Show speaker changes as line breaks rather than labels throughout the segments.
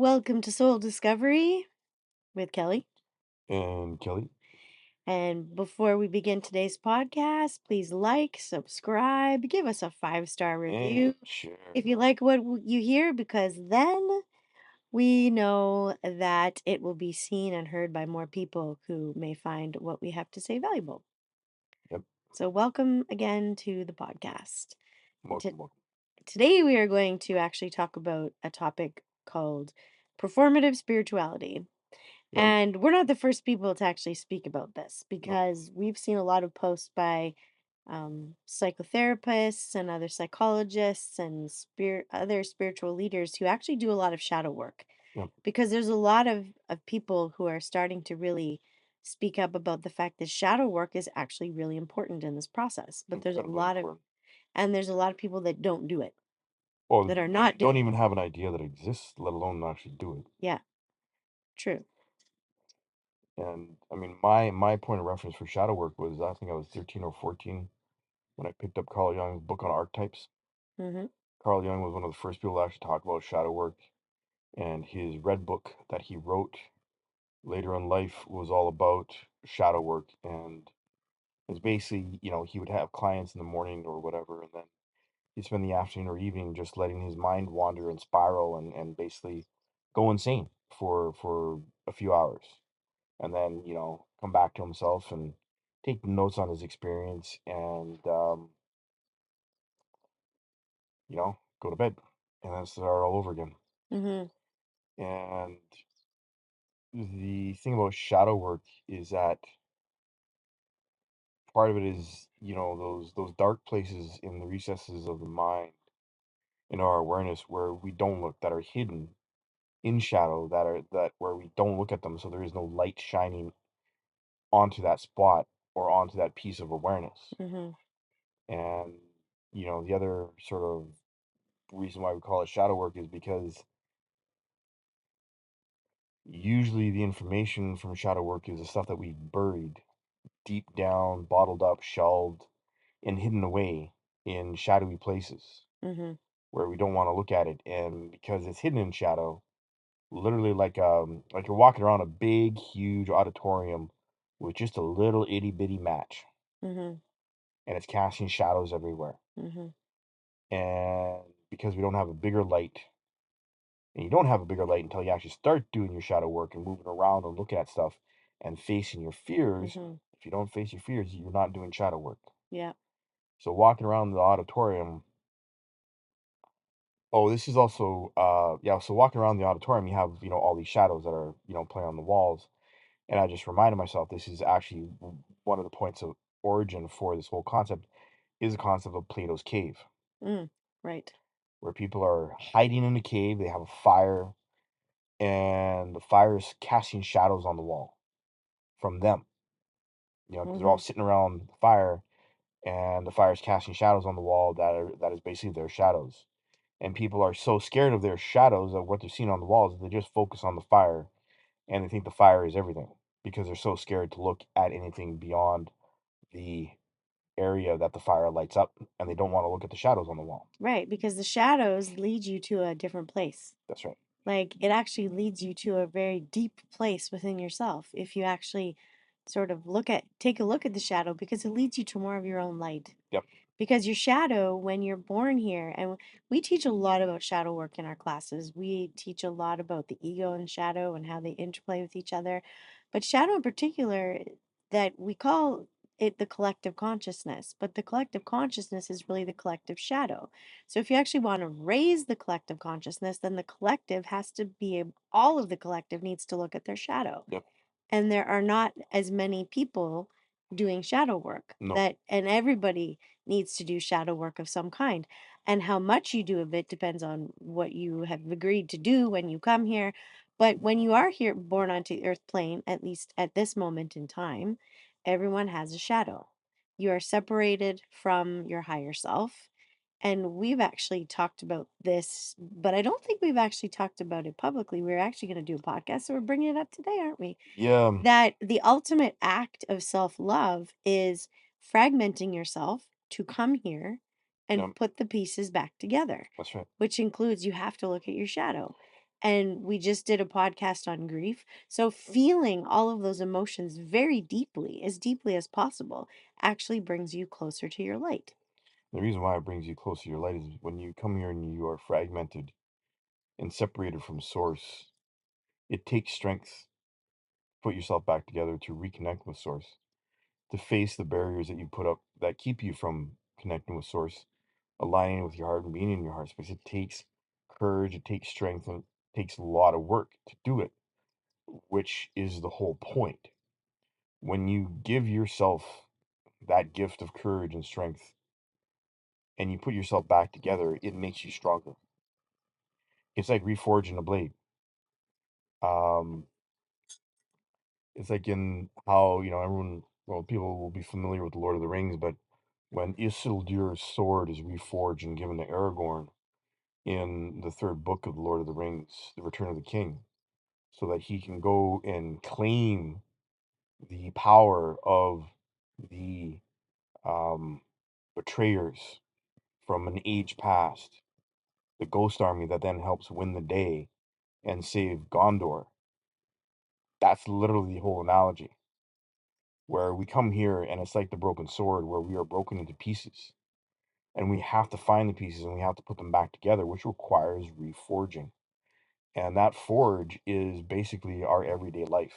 Welcome to Soul Discovery with Kelly.
And Kelly.
And before we begin today's podcast, please like, subscribe, give us a 5-star review
And share.
if you like what you hear, because then we know that it will be seen and heard by more people who may find what we have to say valuable.
Yep.
So, welcome again to the podcast.
Welcome.
Today, we are going to actually talk about a topic called performative spirituality.
Yep.
And we're not the first people to actually speak about this
No.
because we've seen a lot of posts by psychotherapists and other psychologists and other spiritual leaders who actually do a lot of shadow work.
Yep.
Because there's a lot of people who are starting to really speak up about the fact that shadow work is actually really important in this process. But there's a
Incredibly
lot
important.
there's a lot of people that don't do it,
Well,
that are not
don't
doing
even have an idea that exists, let alone actually do it.
Yeah, true.
And I mean, my point of reference for shadow work was I think I was 13 or 14 when I picked up Carl Jung's book on archetypes.
Mm-hmm.
Carl Jung was one of the first people to actually talk about shadow work, and his red book that he wrote later in life was all about shadow work. And it's basically, he would have clients in the morning or whatever, and then he'd spend the afternoon or evening just letting his mind wander and spiral and basically go insane for a few hours, and then come back to himself and take notes on his experience, and go to bed and then start all over again.
Mm-hmm.
And the thing about shadow work is that part of it is those dark places in the recesses of the mind, in our awareness, where we don't look, that are hidden in shadow, that where we don't look at them, so there is no light shining onto that spot or onto that piece of awareness.
Mm-hmm.
And the other sort of reason why we call it shadow work is because usually the information from shadow work is the stuff that we've buried deep down, bottled up, shelved, and hidden away in shadowy places
Mm-hmm.
where we don't want to look at it. And because it's hidden in shadow, literally like you're walking around a big, huge auditorium with just a little itty bitty match,
Mm-hmm.
and it's casting shadows everywhere.
Mm-hmm.
And because we don't have a bigger light, and you don't have a bigger light until you actually start doing your shadow work and moving around and looking at stuff and facing your fears.
Mm-hmm.
If you don't face your fears, you're not doing shadow work.
Yeah.
So walking around the auditorium. Oh, this is also yeah. So walking around the auditorium, you have all these shadows that are playing on the walls. And I just reminded myself this is actually one of the points of origin for this whole concept is the concept of Plato's cave,
Mm. Right.
where people are hiding in a cave. They have a fire, and the fire is casting shadows on the wall from them. Because they're all
Mm-hmm.
sitting around the fire, and the fire is casting shadows on the wall that is basically their shadows. And people are so scared of their shadows, of what they're seeing on the walls, that they just focus on the fire, and they think the fire is everything because they're so scared to look at anything beyond the area that the fire lights up, and they don't want to look at the shadows on the wall.
Right, because the shadows lead you to a different place.
That's right.
Like it actually leads you to a very deep place within yourself if you actually sort of take a look at the shadow, because it leads you to more of your own light.
Yep.
Because your shadow, when you're born here, and we teach a lot about shadow work in our classes. We teach a lot about the ego and shadow and how they interplay with each other. But shadow in particular, that we call it the collective consciousness, but the collective consciousness is really the collective shadow. So if you actually want to raise the collective consciousness, then the collective has to be, all of the collective needs to look at their shadow.
Yep.
And there are not as many people doing shadow work,
No.
and everybody needs to do shadow work of some kind. And how much you do of it depends on what you have agreed to do when you come here. But when you are here, born onto the earth plane, at least at this moment in time, everyone has a shadow. You are separated from your higher self. And we've actually talked about this, but I don't think we've actually talked about it publicly. We're actually going to do a podcast, so we're bringing it up today, aren't we?
Yeah.
That the ultimate act of self love is fragmenting yourself to come here
Yep.
and put the pieces back together,
That's right.
which includes you have to look at your shadow. And we just did a podcast on grief. So feeling all of those emotions very deeply as possible, actually brings you closer to your light.
The reason why it brings you closer to your light is when you come here and you are fragmented and separated from source, it takes strength to put yourself back together, to reconnect with source, to face the barriers that you put up that keep you from connecting with source, aligning with your heart and being in your heart space. It takes courage, it takes strength, and it takes a lot of work to do it, which is the whole point. When you give yourself that gift of courage and strength and you put yourself back together, it makes you stronger. It's like reforging a blade. Um, it's like in how, everyone, well, people will be familiar with the Lord of the Rings, but when Isildur's sword is reforged and given to Aragorn in the third book of the Lord of the Rings, The Return of the King, so that he can go and claim the power of the um, betrayers from an age past, the ghost army that then helps win the day and save Gondor. That's literally the whole analogy. Where we come here and it's like the broken sword, where we are broken into pieces. And we have to find the pieces and we have to put them back together, which requires reforging. And that forge is basically our everyday life.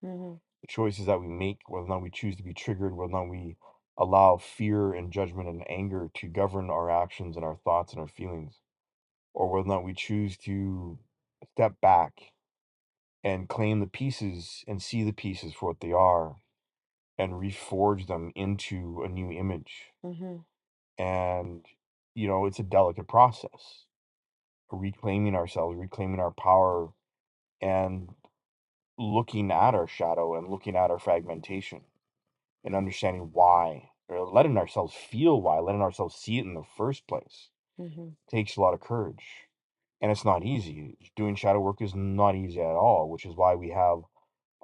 Mm-hmm.
The choices that we make, whether or not we choose to be triggered, whether or not we allow fear and judgment and anger to govern our actions and our thoughts and our feelings, or whether or not we choose to step back and claim the pieces and see the pieces for what they are and reforge them into a new image.
Mm-hmm.
And, it's a delicate process, reclaiming ourselves, reclaiming our power, and looking at our shadow and looking at our fragmentation and understanding why, or letting ourselves feel why, letting ourselves see it in the first place
Mm-hmm.
takes a lot of courage. And it's not easy. Doing shadow work is not easy at all, which is why we have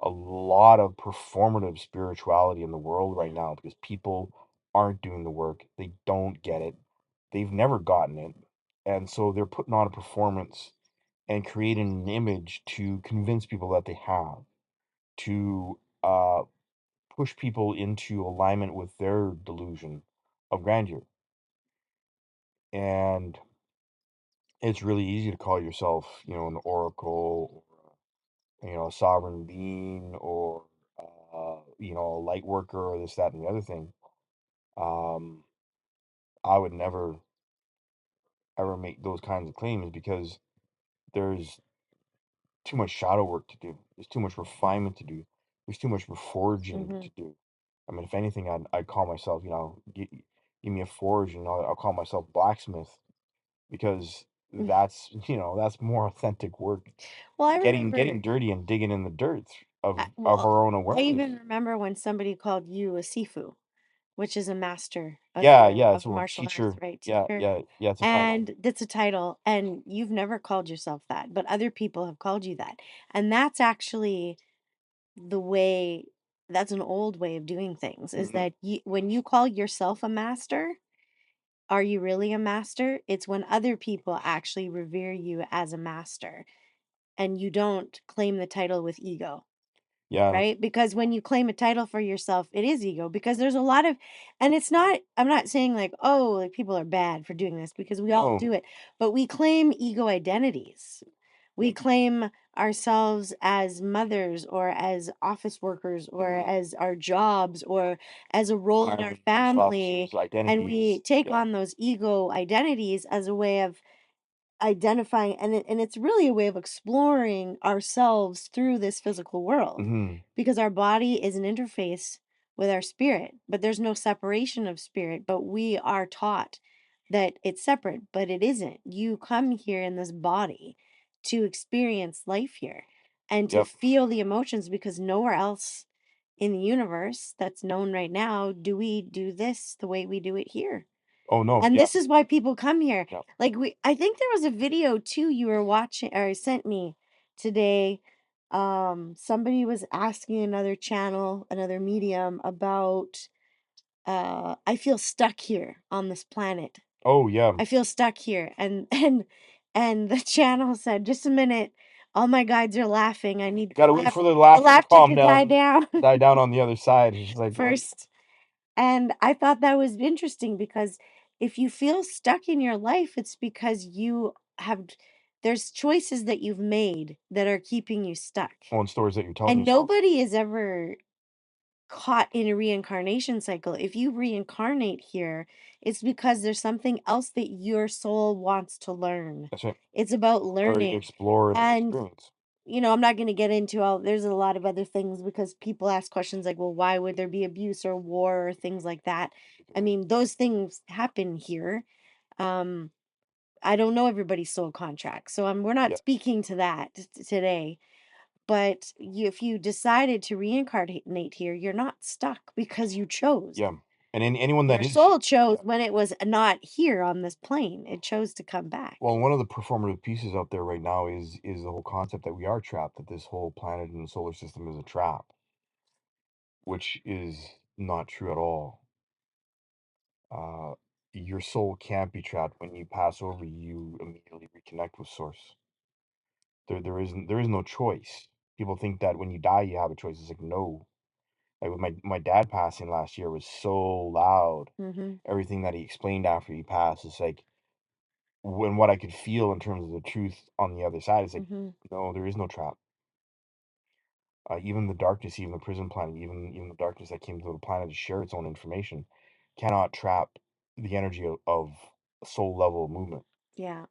a lot of performative spirituality in the world right now, because people aren't doing the work. They don't get it. They've never gotten it. And so they're putting on a performance and creating an image to convince people that they have, to push people into alignment with their delusion of grandeur. And it's really easy to call yourself, an oracle, or, a sovereign being, or, a light worker, or this, that, and the other thing. Um, I would never ever make those kinds of claims because there's too much shadow work to do. There's too much refinement to do. There's too much reforging
Mm-hmm.
to do. I mean, if anything, I'd call myself, give me a forge, and I'll call myself blacksmith, because that's more authentic work.
Well, I
Getting
remember.
dirty and digging in the dirt of
Well,
our own
I
awareness.
even remember when somebody called you a Sifu, which is a master of
Yeah,
the
yeah, it's
of
a
martial arts,
teacher.
right?
Yeah,
Teacher.
yeah, yeah, it's a title.
And that's a title, and you've never called yourself that, but other people have called you that. And that's actually the way, that's an old way of doing things, is
Hmm.
that when you call yourself a master, are you really a master? It's when other people actually revere you as a master and you don't claim the title with ego.
Yeah,
Right? Because when you claim a title for yourself, it is ego, because there's a lot of, and it's not, I'm not saying like, oh, like people are bad for doing this, because we all
no,
do it, but we claim ego identities. We claim ourselves as mothers, or as office workers, or as our jobs, or as a role in our
firemen, police
family.
officers,
And we
identities.
take
Yeah.
on those ego identities as a way of identifying, and it's really a way of exploring ourselves through this physical world,
Hmm.
because our body is an interface with our spirit, but there's no separation of spirit, but we are taught that it's separate, but it isn't. You come here in this body to experience life here and to
Yep.
feel the emotions, because nowhere else in the universe that's known right now do we do this the way we do it here.
Oh no.
And
Yeah.
this is why people come here.
Yeah.
Like, I think there was a video too you were watching or sent me today. Somebody was asking another channel, another medium about I feel stuck here on this planet.
Oh yeah.
I feel stuck here. And And the channel said, "Just a minute. All my guides are laughing. I need
You gotta wait
laugh
for the
the
laughter to
laughter
calm
to die
down,
down
die down on the other side. It's just like, what?
first." And I thought that was interesting because if you feel stuck in your life, it's because there's choices that you've made that are keeping you stuck.
On stories that you're telling
And
yourself.
nobody is ever caught in a reincarnation cycle. If you reincarnate here, it's because there's something else that your soul wants to learn.
That's right.
It's about
Or
learning.
explore and
And,
experience.
I'm not going to get into there's a lot of other things because people ask questions like, well, why would there be abuse or war or things like that? I mean, those things happen here. Um, I don't know everybody's soul contract, so we're not
Yes.
speaking to that today. But if you decided to reincarnate here, you're not stuck because you chose.
Yeah. And anyone that
Your
is,
soul chose
yeah.
when it was not here on this plane. It chose to come back.
Well, one of the performative pieces out there right now is the whole concept that we are trapped, that this whole planet and the solar system is a trap, which is not true at all. Uh, your soul can't be trapped. When you pass over, you immediately reconnect with source. There is no choice. People think that when you die, you have a choice. It's like, no. Like with my dad passing last year was so loud.
Mhm.
Everything that he explained after he passed is like, when what I could feel in terms of the truth on the other side is like,
Mhm.
no, there is no trap. Even the darkness, even the prison planet, even the darkness that came to the planet to share its own information, cannot trap the energy of soul level movement.
Yeah.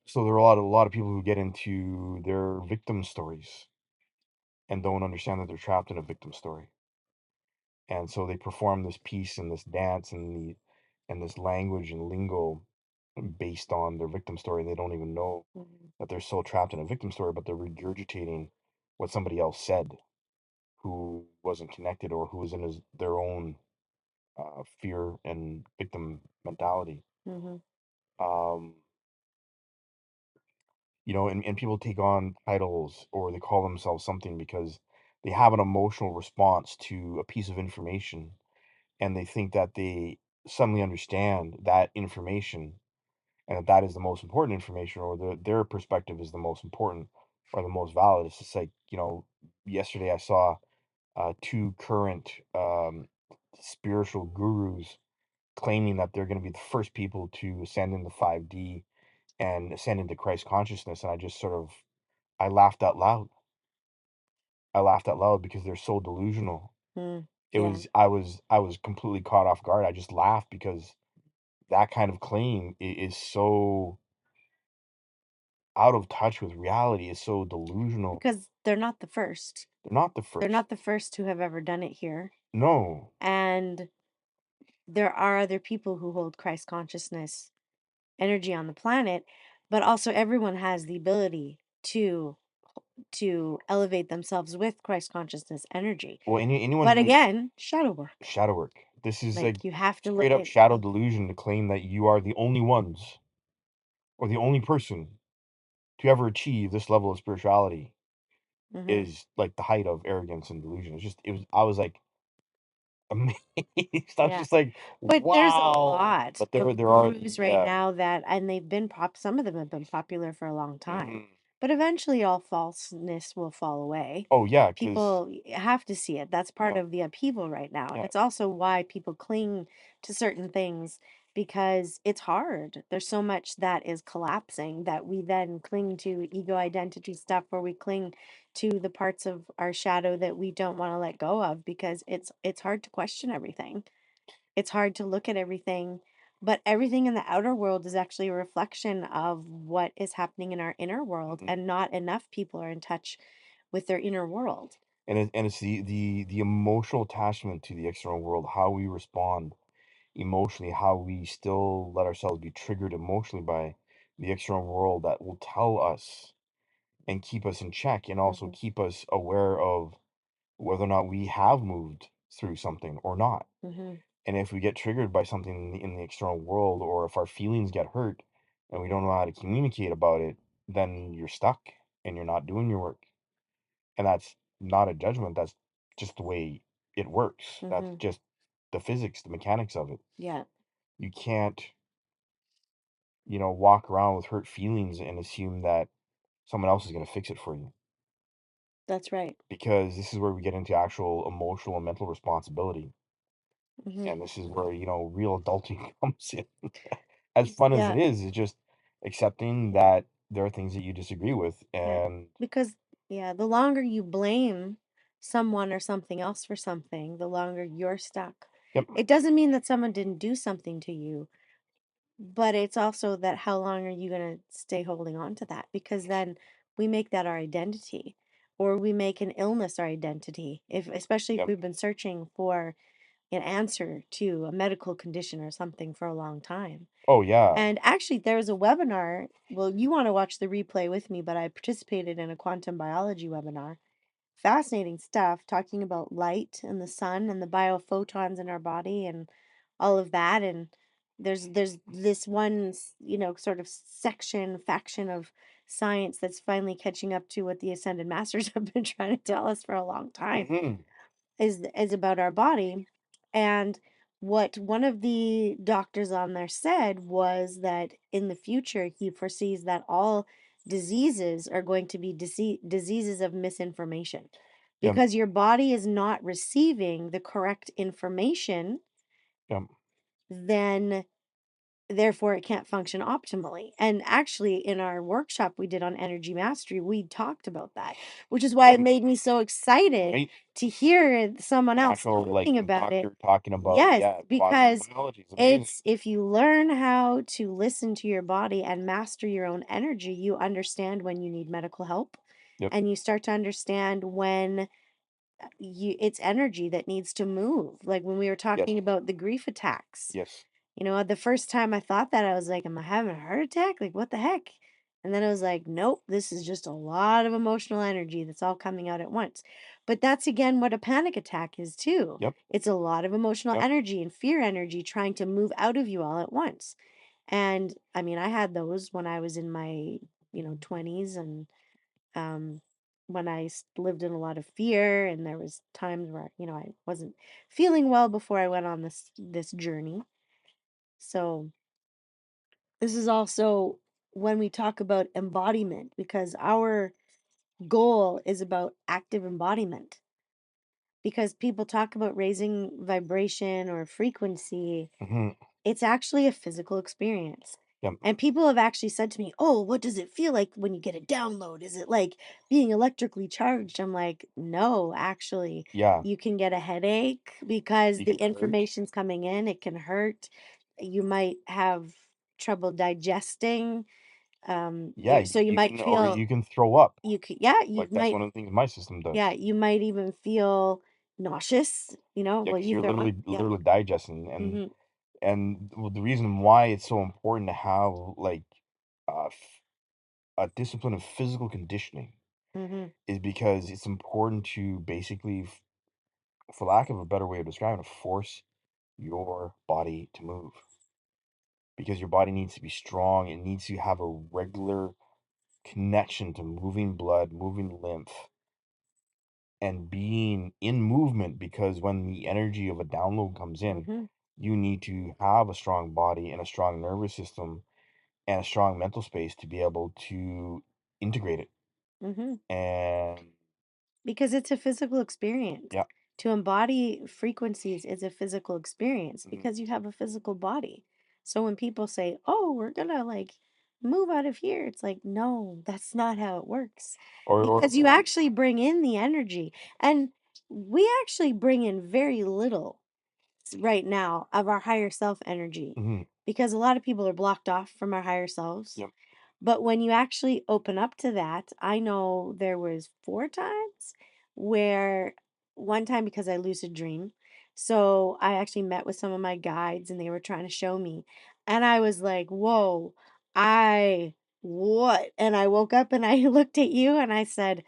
So there are a lot of people who get into their victim stories and don't understand that they're trapped in a victim story. And so they perform this piece and this dance and this language and lingo based on their victim story. They don't even know
Mhm.
that they're so trapped in a victim story, but they're regurgitating what somebody else said who wasn't connected or who was in their own fear and victim mentality.
Mhm.
Um, and people take on titles or they call themselves something because they have an emotional response to a piece of information and they think that they suddenly understand that information and that is the most important information or their perspective is the most important or the most valid. It's just like, yesterday I saw two current spiritual gurus claiming that they're going to be the first people to ascend into 5D and ascend into Christ consciousness. And I laughed out loud. I laughed out loud because they're so delusional.
Mm.
It
Yeah.
was, I was completely caught off guard. I just laughed because that kind of claim is so out of touch with reality, is so delusional.
Because they're not the first.
They're not the
They're
first.
not the first who have ever done it here.
No.
And there are other people who hold Christ consciousness energy on the planet, but also everyone has the ability to elevate themselves with Christ consciousness energy.
Well, anyone
But
who
again, shadow work.
shadow work. This is like
Like you have to
straight
look
up
at
shadow delusion to claim that you are the only ones or the only person to ever achieve this level of spirituality
hmm
is like the height of arrogance and delusion. I was like amazed. I was
yeah.
just like,
But there's a
wow.
lot
But there
of
there are,
gurus right
yeah.
now and they've been some of them have been popular for a long time.
Mhm.
But eventually all falseness will fall away.
Oh yeah, because
People have to see it. That's part
yeah,
of the upheaval right now.
yeah.
It's also why people cling to certain things because it's hard. There's so much that is collapsing that we then cling to ego identity stuff where we cling to the parts of our shadow that we don't want to let go of because it's hard to question everything. It's hard to look at everything, but everything in the outer world is actually a reflection of what is happening in our inner world,
Mhm.
and not enough people are in touch with their inner world.
And it's the emotional attachment to the external world, how we respond emotionally, how we still let ourselves be triggered emotionally by the external world that will tell us and keep us in check and also
Mhm.
keep us aware of whether or not we have moved through something or not.
Mhm.
And if we get triggered by something in the external world, or if our feelings get hurt and we don't know how to communicate about it, then you're stuck and you're not doing your work. And that's not a judgment. That's just the way it works. That's
Mhm.
just the physics, the mechanics of it.
Yeah.
You can't walk around with hurt feelings and assume that someone else is going to fix it for you.
That's right.
Because this is where we get into actual emotional and mental responsibility.
Hmm.
And this is where, real adulting comes in. As fun as
Yeah.
it is, it's just accepting that there are things that you disagree with.
Yeah.
And
Because, yeah, the longer you blame someone or something else for something, the longer you're stuck.
yep,
It doesn't mean that someone didn't do something to you, but it's also that how long are you going to stay holding on to that? Because then we make that our identity, or we make an illness our identity. If especially if
yep.
we've been searching for an answer to a medical condition or something for a long time.
Oh, yeah.
And actually, there was a webinar. Well, you want to watch the replay with me, but I participated in a quantum biology webinar. Fascinating stuff, talking about light and the sun and the biophotons in our body and all of that. And there's this one, sort of faction of science that's finally catching up to what the ascended masters have been trying to tell us for a long time
Hmm.
is about our body. And what one of the doctors on there said was that in the future he foresees that all diseases are going to be diseases of misinformation,
Yep,
because your body is not receiving the correct information.
yep.
Then therefore it can't function optimally. And actually in our workshop we did on energy mastery, we talked about that, which is why
Yep.
it made me so excited
Right?
to hear someone
An
else
actual, like,
talking about it.
doctor talking about,
Yes,
yeah, quantum
because
biology is amazing.
it's if you learn how to listen to your body and master your own energy, you understand when you need medical help,
Yep.
and you start to understand when it's energy that needs to move. Like when we were
Yes.
talking about the grief attacks,
Yes.
the first time I thought that, I was like, am I having a heart attack? Like, what the heck? And then I was like, nope, this is just a lot of emotional energy that's all coming out at once. But that's again what a panic attack is, too.
Yep.
It's a lot of emotional
Yep.
energy and fear energy trying to move out of you all at once. And I mean, I had those when I was in my, 20s, and um, when lived in a lot of fear, and there was times where, I wasn't feeling well before I went on this journey. So this is also when we talk about embodiment, because our goal is about active embodiment. Because people talk about raising vibration or frequency,
Hmm.
it's actually a physical experience.
Yep.
And people have actually said to me, oh, what does it feel like when you get a download? Is it like being electrically charged? I'm like, no, actually,
Yeah.
you can get a headache because
You
the
can hurt.
information's coming in. It can hurt. You might have trouble digesting.
Yeah.
So you
You
might
can, or
feel,
you can throw up.
you could, yeah, you
Like, that's
might,
one of the things my system
yeah,
does.
you might even feel nauseous,
Yeah,
well,
because
you
you're
throw up.
literally
Yeah.
literally digesting, and
Mm-hmm.
the reason why it's so important to have, like, a discipline of physical conditioning
Mm-hmm.
is because it's important to basically, for lack of a better way of describing it, force your body to move, because your body needs to be strong. It needs to have a regular connection to moving blood, moving lymph, and being in movement, because when the energy of a download comes in,
Mm-hmm.
you need to have a strong body and a strong nervous system and a strong mental space to be able to integrate it.
Mm-hmm.
And
Because it's a physical experience.
yeah.
To embody frequencies is a physical experience
Mhm.
because you have a physical body. So when people say, "Oh, we're gonna like move out of here," it's like, no, that's not how it works.
Or
Because you actually bring in the energy, and we actually bring in very little right now of our higher self energy,
mhm,
because a lot of people are blocked off from our higher selves.
yep.
But when you actually open up to that, I know there was 4 times where, one time because I lucid dream. So I actually met with some of my guides and they were trying to show me. And I was like, whoa, what? And I woke up and I looked at you and I said,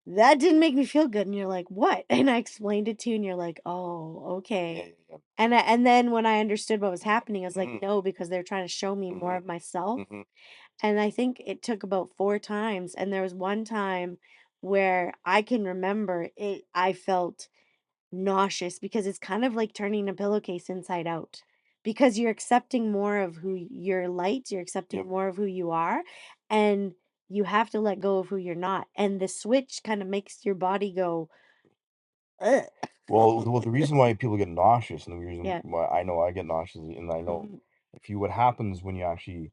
that didn't make me feel good. And you're like, what? And I explained it to you and you're like, oh,
Yeah,
okay.
yeah, yeah.
And then when I understood what was happening, I was like,
Mhm,
no, because they're trying to show me more
mhm,
of myself.
mhm.
And I think it took about 4 times. And there was one time where I can remember I felt nauseous because it's kind of like turning a pillowcase inside out. because you're accepting more of who your light, you're
Yep.
accepting more of who you are, and you have to let go of who you're not. And the switch kind of makes your body go, ugh.
Well, the reason why people get nauseous, and the reason
Yeah.
why I know I get nauseous, and I know
Mhm.
if you what happens when you actually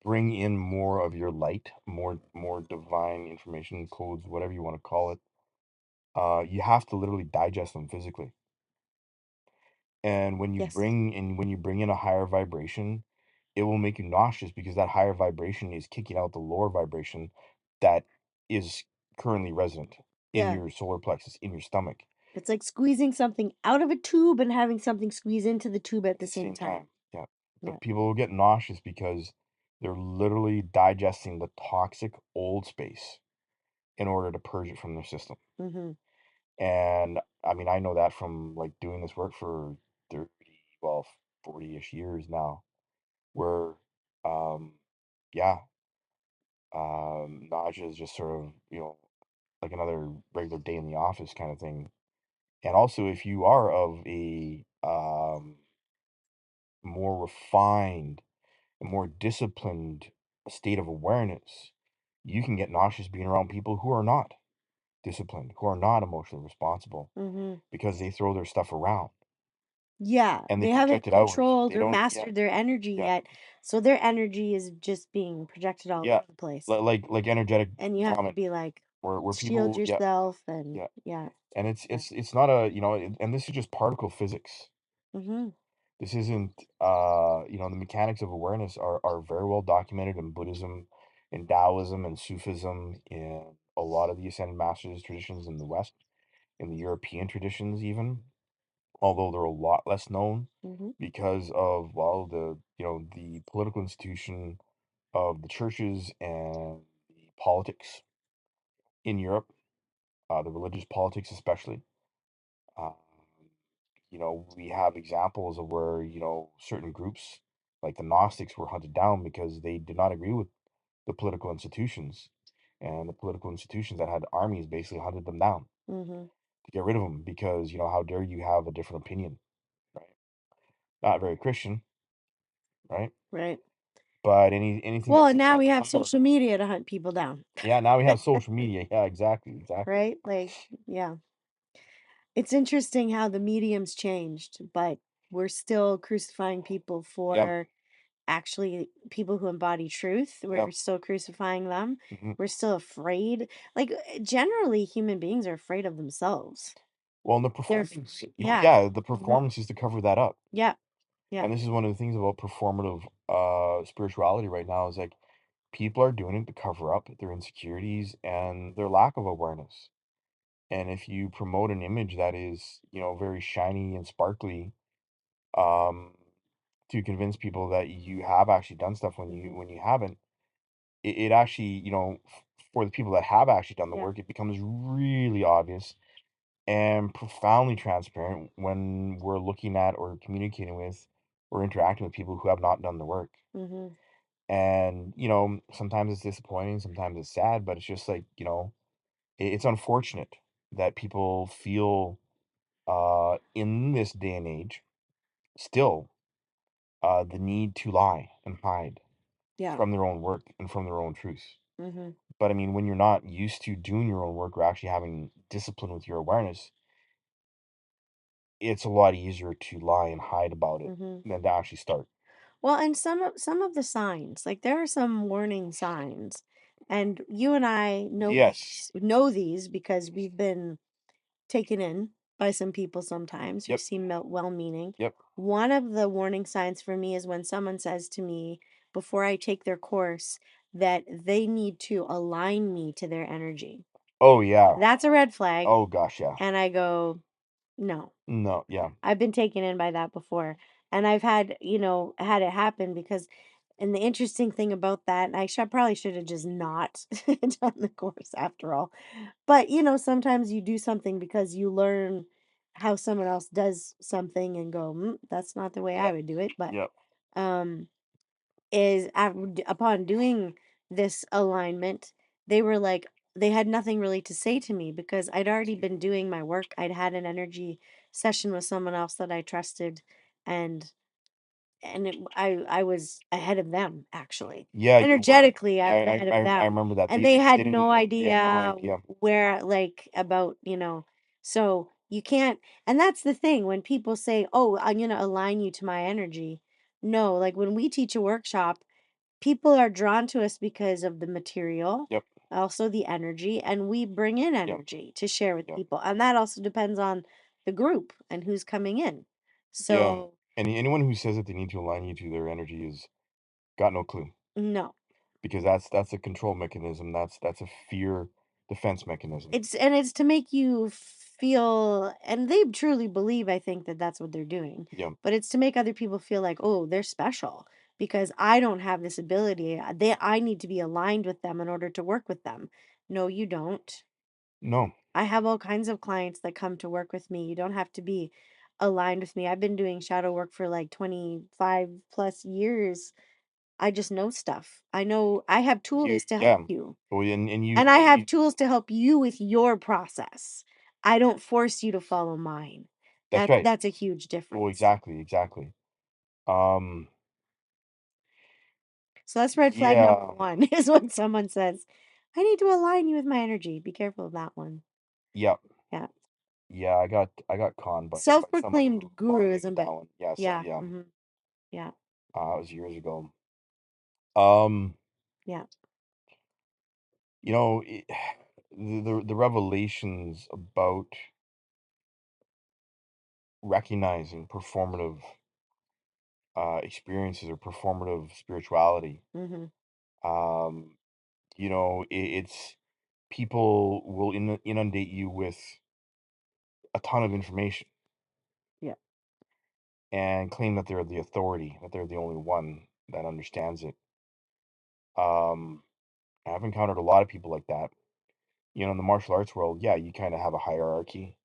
bring in more of your light, more divine information, codes, whatever you want to call it, you have to literally digest them physically. And
Yes.
when you bring in a higher vibration, it will make you nauseous because that higher vibration is kicking out the lower vibration that is currently resident in
Yeah.
your solar plexus, in your stomach
It's like squeezing something out of a tube and having something squeeze into the tube at
at
the
the
same
same time.
time.
Yeah.
Yeah.
But people will get nauseous because they're literally digesting the toxic old space in order to purge it from their system.
Mm-hmm.
And I mean, I know that from like doing this work for 30, well, 40-ish years now, where, um, yeah, nausea is just sort of, like another regular day in the office kind of thing. And also, if you are of a more refined and more disciplined state of awareness, you can get nauseous being around people who are not disciplined, who are not emotionally responsible
Mm-hmm.
because they throw their stuff around
Yeah,
and they
they
project
haven't
it outwards.
controlled
They
or
don't, yeah,
mastered their energy
yeah,
yet, so their energy is just being projected all
yeah,
over the place.
like energetic
And you have to
vomit,
be like,
where
shield
people, yeah,
yourself and
yeah,
yeah,
and
yeah.
it's not a, and this is just particle physics.
Mm-hmm.
This isn't, the mechanics of awareness are very well documented in Buddhism, in Taoism, and Sufism, in a lot of the ascended masters traditions in the West, in the European traditions even, although they're a lot less known
Mm-hmm.
because of, well, the political institution of the churches and the politics in Europe, the religious politics especially. Um, we have examples of where, certain groups, like the Gnostics, were hunted down because they did not agree with the political institutions. And the political institutions that had armies basically hunted them down
Mm-hmm.
to get rid of them because, how dare you have a different opinion, right? Not very Christian, right?
Right.
But anything
Well,
that
and
sits
now
at
we
the
have
power.
social media to hunt people down.
Yeah, now we have social media. Yeah, exactly, exactly.
Right? Like, yeah. It's interesting how the medium's changed, but we're still crucifying people
Yep,
for actually people who embody truth.
yep.
We're still crucifying them.
Hmm.
We're still afraid. Like, generally, human beings are afraid of themselves.
Well, and the
They're,
performance,
yeah.
yeah, the
Mhm.
performance is to cover that up.
Yeah. Yeah.
And this is one of the things about performative spirituality right now is like people are doing it to cover up their insecurities and their lack of awareness. And if you promote an image that is, very shiny and sparkly, um, to convince people that you have actually done stuff when
Hmm.
you haven't, it actually, for the people that have actually done the
Yeah.
work, it becomes really obvious and profoundly transparent when we're looking at or communicating with or interacting with people who have not done the work.
Hmm.
And, sometimes it's disappointing, sometimes it's sad, but it's just like, it's unfortunate that people feel in this day and age still the need to lie and hide
Yeah.
from their own work and from their own truth.
Hmm.
But I mean, when you're not used to doing your own work or actually having discipline with your awareness, it's a lot easier to lie and hide about it
Hmm.
than to actually start.
Well, and some of the signs, like there are some warning signs, and you and I
Yes.
know these because we've been taken in by some people sometimes who
Yep.
seem well-meaning.
Yep.
One of the warning signs for me is when someone says to me before I take their course that they need to align me to their energy.
Oh yeah.
That's a red flag.
Oh gosh, yeah.
And I go, no.
No, yeah.
I've been taken in by that before. And I've had, had it happen because, and the interesting thing about that, and probably should have just not done the course after all. But, sometimes you do something because you learn how someone else does something and go, that's not the way I
Yep.
would do it. But,
Yep.
um, upon doing this alignment, they were like, they had nothing really to say to me because I'd already been doing my work. I'd had an energy session with someone else that I trusted, and I was ahead of them, actually.
Yeah, you were.
Energetically, I was ahead of
I
them,
remember that.
and they
They
had
didn't
no
they had no
idea
idea.
where, like, about, so you can't, and that's the thing when people say, "Oh, I'm gonna align you to my energy." No, like when we teach a workshop, people are drawn to us because of the material,
Yep,
also the energy, and we bring in
yep,
energy to share with
yep.
people. And that also depends on the group and who's coming in.
Yeah.
So,
And anyone who says that they need to align you to their energy is got no clue,
no.
because that's a control mechanism. That's a fear defense mechanism.
It's to make you feel, and they truly believe, I think, that that's what they're doing.
Yeah.
But it's to make other people feel like, "Oh, they're special because I don't have this ability. I need to be aligned with them in order to work with them." No, you don't.
No.
I have all kinds of clients that come to work with me. You don't have to be aligned with me. I've been doing shadow work for like 25 plus years. I just know stuff. I have
You
tools to help
yeah.
you.
Well, and
And I have tools to help you with your process. I don't force you to follow mine.
that's right.
That's a huge
Well,
difference.
exactly, exactly. Um,
So that's red flag number
yeah,
1 is when someone says, "I need to align you with my energy." Be careful of that one.
yeah,
Yeah.
yeah. I got conned by someone who
Self-proclaimed
conned me
guruism,
with
but
that one. Yes,
yeah.
yeah.
Yeah.
It was years ago. Um,
Yeah.
you know, the revelations about recognizing performative experiences or performative spirituality.
Mhm.
Um, it's people will inundate you with a ton of information
Yeah.
and claim that they're the authority, that they're the only one that understands it. Um, I've encountered a lot of people like that. In the martial arts world, yeah, you kind of have a hierarchy,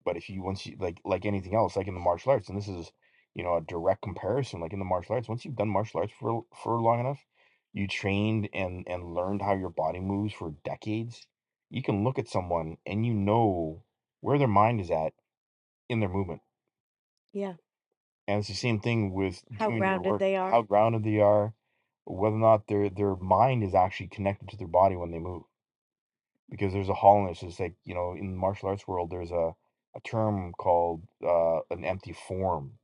but if you once you like anything else, like in the martial arts, and this is a direct comparison, like in the martial arts, once you've done martial arts for long enough, you trained and learned how your body moves for decades. You can look at someone and you know where their mind is at in their movement.
Yeah.
And it's the same thing with
How
doing your
grounded
work,
they
how
are.
grounded they are, whether or not their mind is actually connected to their body when they move. Because there's a hollowness. It's like, in the martial arts world, there's a term called an empty form,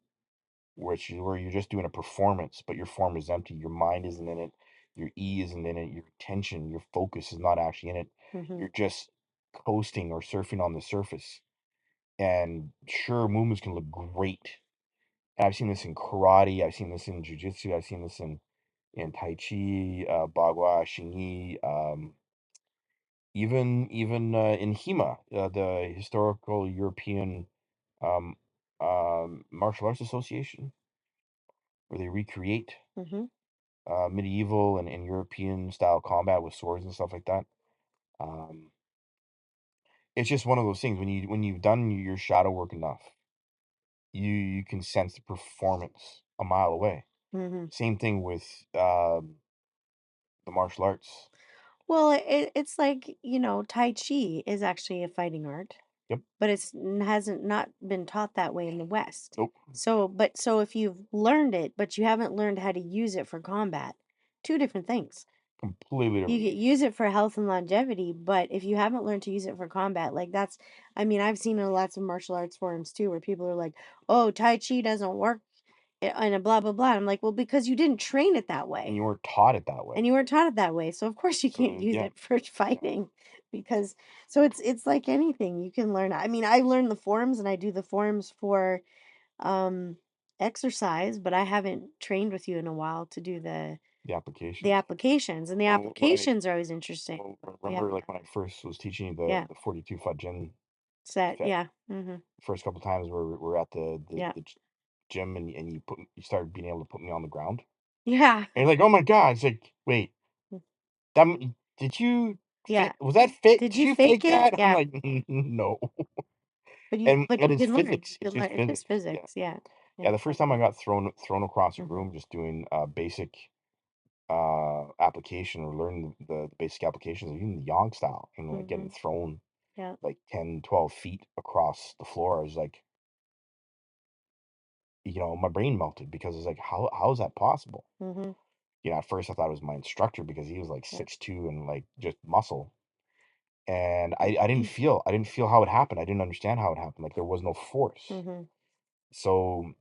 which is where you're just doing a performance, but your form is empty. Your mind isn't in it. Your isn't in it. Your attention, your focus is not actually in it.
Mhm.
You're just coasting or surfing on the surface. And sure, movements can look great. And I've seen this in karate. I've seen this in jujitsu. I've seen this in tai chi, bagua, xingyi, even in HEMA, the Historical European um, Martial Arts Association, where they recreate
Mhm.
medieval and European style combat with swords and stuff like that. Um, it's just one of those things when you've done your shadow work enough, you can sense the performance a mile away.
Mhm.
Same thing with the martial arts.
Well, it's like, Tai Chi is actually a fighting art,
Yep.
but hasn't not been taught that way in the West.
Nope.
So if you've learned it, but you haven't learned how to use it for combat, two different things.
Completely
You
different
could
things.
use it for health and longevity, but if you haven't learned to use it for combat, like I mean, I've seen in lots of martial arts forums too, where people are like, "Oh, Tai Chi doesn't work," and a blah blah blah. I'm like, well, because you didn't train it that
And
way.
you weren't taught it that
And
way.
you weren't taught it that way, so of course you can't
So
use
yeah,
it for
yeah,
fighting because so it's like anything you can learn. I mean, I learn the forms and I do the forms for um exercise, but I haven't trained with you in a while to do
the
the
applications.
applications, and the
Well, when I
applications are always interesting.
well,
Yeah,
remember, like, when I first was teaching you
yeah,
the 42 foot gym
set,
fit,
yeah, mhm,
first couple times we're at
yeah,
the gym, and you started being able to put me on the ground.
yeah,
And you're like, "Oh my god." It's like, "Wait, did you
yeah.
was that fit?
Did
Did
you
you
fake
fake
it?
that?" I'm
Yeah,
like, "No."
but
And
you
it's
can learn. You
physics. It's
can learn.
just
It's just
physics. Yeah.
physics. Yeah,
Yeah,
yeah.
the first time I got thrown across a
Mhm,
room just doing basic application, or learning the basic applications of even the yang style, and like getting
mhm,
thrown
yeah.
like 10, 12 feet across the floor. I was like, my brain melted because it's like, how is that possible?
Mm-hmm.
At first I thought it was my instructor because he was like
Yeah.
6'2" and like just muscle. And I didn't feel how it happened. I didn't understand how it happened. Like there was no force.
Mm-hmm.
So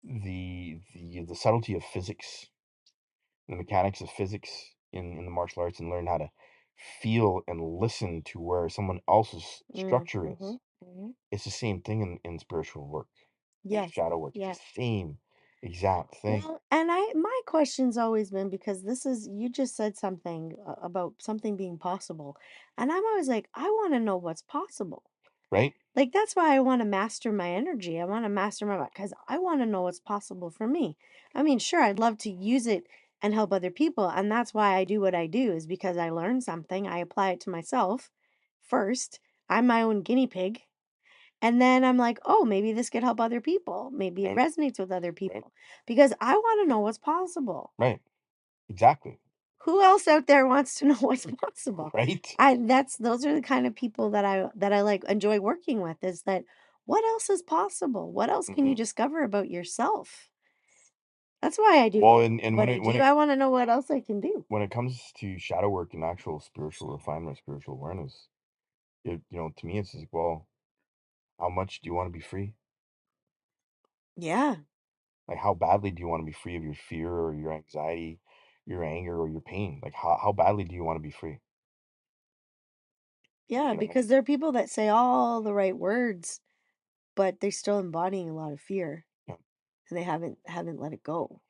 the subtlety of physics, the mechanics of physics in the martial arts, and learn how to feel and listen to where someone else's structure
Mm-hmm.
is.
Mm-hmm.
It's the same thing in spiritual work and
Yes.
shadow work. It's
Yeah.
the same exact thing,
Well, and my question's always been because this is you just said something about something being possible. And I'm always like, I want to know what's possible.
right?
Like that's why I want to master my energy. I want to master my because I want to know what's possible for me. I mean, sure, I'd love to use it and help other people, and that's why I do what I do is because I learn something, I apply it to myself first. I'm my own guinea pig, and then I'm like, "Oh, maybe this could help other people. Maybe it
Right,
resonates with other
right,
people." Because I want to know what's possible.
right. Exactly.
Who else out there wants to know what's possible?
Right?
I that's those are the kind of people that I like enjoy working with is that what else is possible? What else can you
Mhm.
discover about yourself? That's why I do
Well, and
what I do. I want to know what else I can do.
when it comes to shadow work and actual spiritual refinement, spiritual awareness, to me, it's like, well, how much do you want to be free?
Yeah.
Like, how badly do you want to be free of your fear or your anxiety, your anger or your pain? Like, how badly do you want to be free?
Yeah,
You know?
because there are people that say all the right words, but they're still embodying a lot of fear
Yeah.
and they haven't let it go.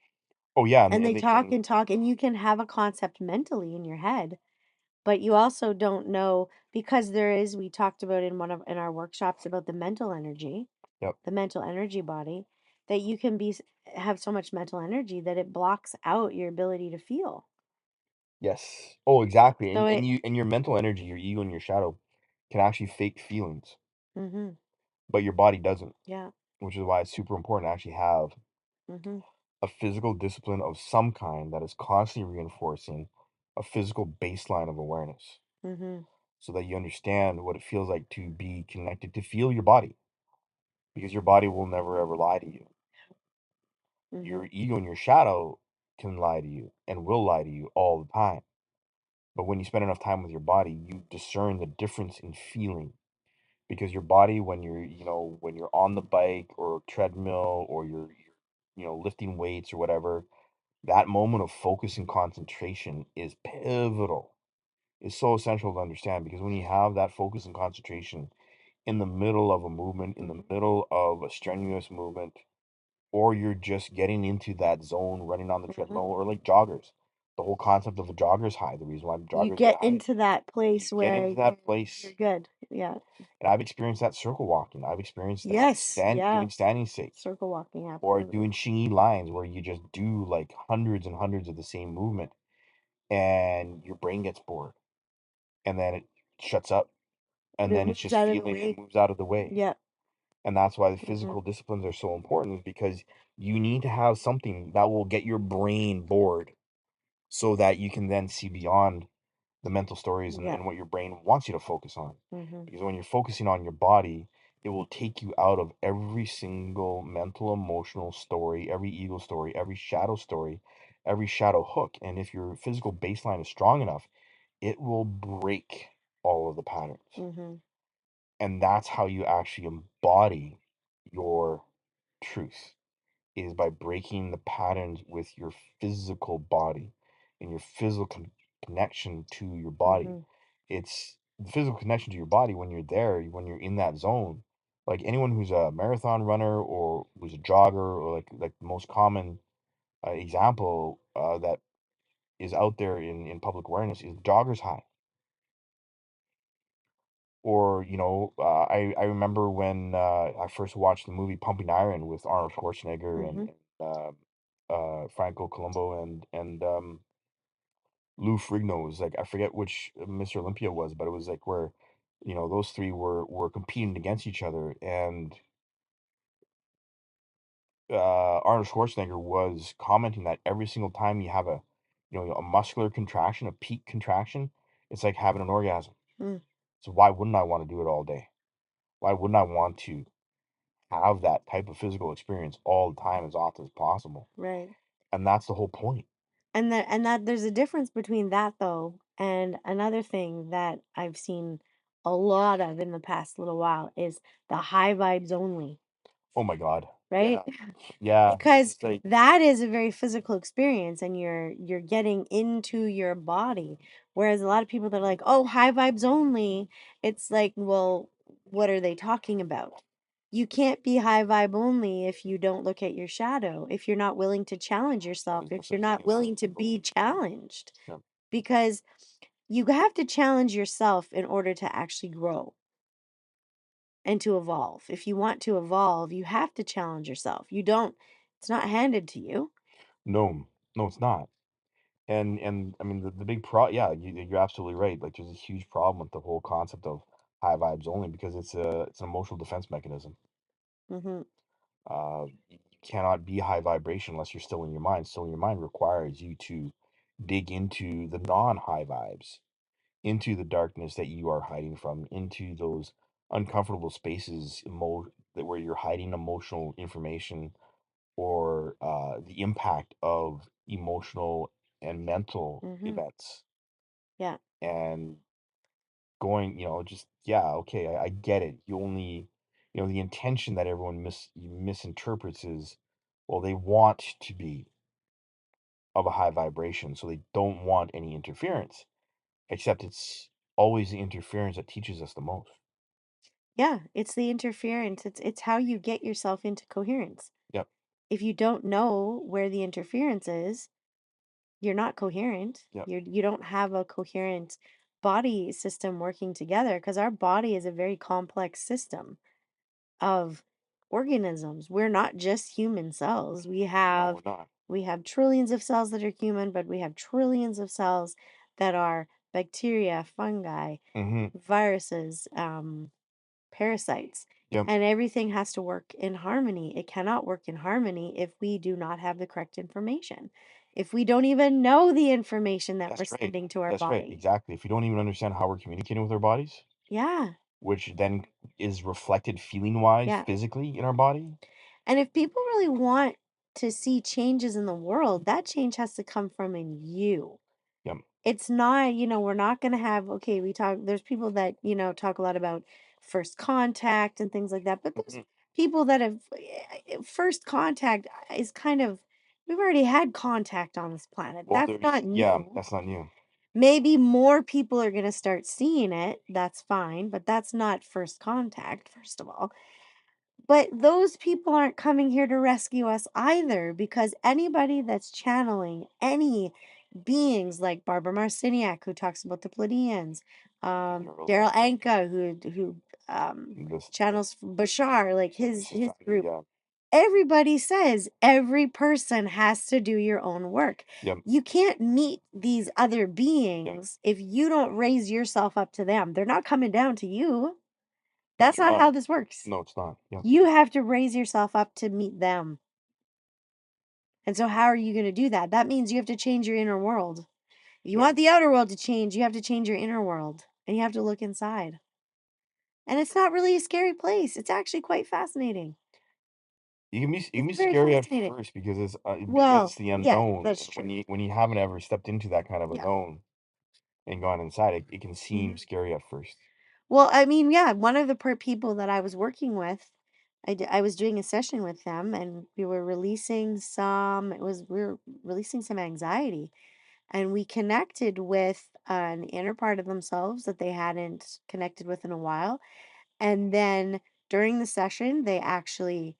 Oh yeah,
And they
and
talk and you can have a concept mentally in your head. But you also don't know because there is we talked about in one of in our workshops about
yep,
the mental energy body, that you can have so much mental energy that it blocks out your ability to feel.
yes. Oh, exactly.
So
And
it
you and your mental energy, your ego and your shadow can actually fake feelings,
mhm.
but your body doesn't,
Yeah.
which is why it's super important to actually have
Mhm.
a physical discipline of some kind that is constantly reinforcing a physical baseline of awareness
Mhm.
so that you understand what it feels like to be connected, to feel your body, because your body will never ever lie to you. Your
Mhm.
ego and your shadow can lie to you and will lie to you all the time. But when you spend enough time with your body, you discern the difference in feeling, because your body, when you're on the bike or treadmill or you're lifting weights or whatever, that moment of focus and concentration is pivotal. It's so essential to understand, because when you have that focus and concentration in the middle of a movement, in the
Mhm.
middle of a strenuous movement, or you're just getting into that zone running on the treadmill,
Mhm.
or like joggers. The whole concept of a jogger's high, the reason why
You
joggers get
get
high,
into that
you
place
get
where
into that place.
you're good. Yeah.
And I've experienced that circle walking. I've experienced that
Yes. Yeah.
doing standing state,
Circle walking
or
absolutely.
doing Qi lines where you just do like hundreds and hundreds of the same movement, and your brain gets bored, and then it shuts up,
And
and
it
then it's
moves
just
out of the
feeling, it
way.
moves out of the way.
Yeah.
And that's why the
Mhm.
physical disciplines are so important, is because you need to have something that will get your brain bored so that you can then see beyond the mental stories and,
Yeah.
and what your brain wants you to focus on.
Mhm.
Because when you're focusing on your body, it will take you out of every single mental, emotional story, every ego story, every shadow hook. And if your physical baseline is strong enough, it will break all of the patterns.
Mhm.
And that's how you actually embody your truth, is by breaking the patterns with your physical body and your physical connection to your body.
Mhm.
It's the physical connection to your body when you're there, when you're in that zone. Like anyone who's a marathon runner or who's a jogger, or like the most common example that is out there in public awareness is joggers high. Or I remember when I first watched the movie Pumping Iron with Arnold Schwarzenegger and,
Mhm.
Franco Colombo and Lou Ferrigno. Was like, I forget which Mr. Olympia was, but it was like where those three were competing against each other, and Arnold Schwarzenegger was commenting that every single time you have a muscular contraction, a peak contraction, it's like having an orgasm.
Mm.
So why wouldn't I want to do it all day? Why wouldn't I want to have that type of physical experience all the time as often as possible.
Right.
And that's the whole point.
And that there's a difference between that though and another thing that I've seen a lot of in the past little while is the high vibes only,
Oh my God.
right?
Yeah. Yeah.
Because
It's like,
that is a very physical experience and you're getting into your body. Whereas a lot of people that are like, "Oh, high vibes only," it's like, well, what are they talking about? You can't be high vibe only if you don't look at your shadow, if you're not willing to challenge yourself,
there's no
if you're
such thing
not
as that.
willing to be challenged,
Yeah.
because you have to challenge yourself in order to actually grow and to evolve. If you want to evolve, you have to challenge yourself. You don't, it's not handed to you.
No, no, it's not. And I mean the big yeah, you're absolutely right. Like there's a huge problem with the whole concept of high vibes only because it's an emotional defense mechanism.
Hmm.
You cannot be high vibration unless you're still in your mind. Still in your mind requires you to dig into the non-high vibes, into the darkness that you are hiding from, into those uncomfortable spaces that where you're hiding emotional information or the impact of emotional and mental
Hmm.
events.
Yeah.
And going, just yeah, okay, I get it. You only, the intention that everyone misinterprets is, well, they want to be of a high vibration, so they don't want any interference. Except it's always the interference that teaches us the most.
Yeah. It's the interference. It's how you get yourself into coherence.
Yep,
If you don't know where the interference is, you're not coherent.
yep.
You don't have a coherent body system working together because our body is a very complex system of organisms. We're not just human cells.
No, we're not.
We have trillions of cells that are human, but we have trillions of cells that are bacteria, fungi,
Mm-hmm.
viruses, parasites.
Yep,
And everything has to work in harmony. It cannot work in harmony if we do not have the correct information. If we don't even know the information that we're
that's right.
sending to our
That's right.
body.
Exactly. If you don't even understand how we're communicating with our bodies,
Yeah.
which then is reflected feeling wise,
Yeah.
physically in our body.
And if people really want to see changes in the world, that change has to come from in you.
Yep.
It's not, we're not going to have, okay, there's people that, talk a lot about first contact and things like that, but there's
Mhm.
people that have first contact is kind of, we've already had contact on this planet.
Well,
That's
there's
not
yeah,
new.
that's not new.
Maybe more people are going to start seeing it. That's fine, but that's not first contact, first of all. But those people aren't coming here to rescue us either, because anybody that's channeling any beings like Barbara Marciniak, who talks about the Pleiadians, Daryl Anka, who
This
channels Bashar, like
this is
his
Sunday,
group.
yeah.
Everybody says every person has to do your own work.
Yep,
You can't meet these other
yep.
beings if you don't raise yourself up to them. They're not coming down to you.
No,
That's
they're
not
not.
how this works.
No, it's not. Yep,
You have to raise yourself up to meet them. And so, how are you going to do that? That means you have to change your inner world. If you
yep.
want the outer world to change, you have to change your inner world and you have to look inside. And it's not really a scary place. It's actually quite fascinating.
You can
It's
be
very
scary at
fascinating.
first because it's
Well,
the
yeah,
unknown,
that's
and
true.
when you haven't ever stepped into that kind of
Yeah.
unknown and gone inside, it can seem
Hmm.
scary at first.
Well, I mean, yeah, one of the people that I was working with, I was doing a session with them and we were releasing we were releasing some anxiety. And we connected with an inner part of themselves that they hadn't connected with in a while. And then during the session, they actually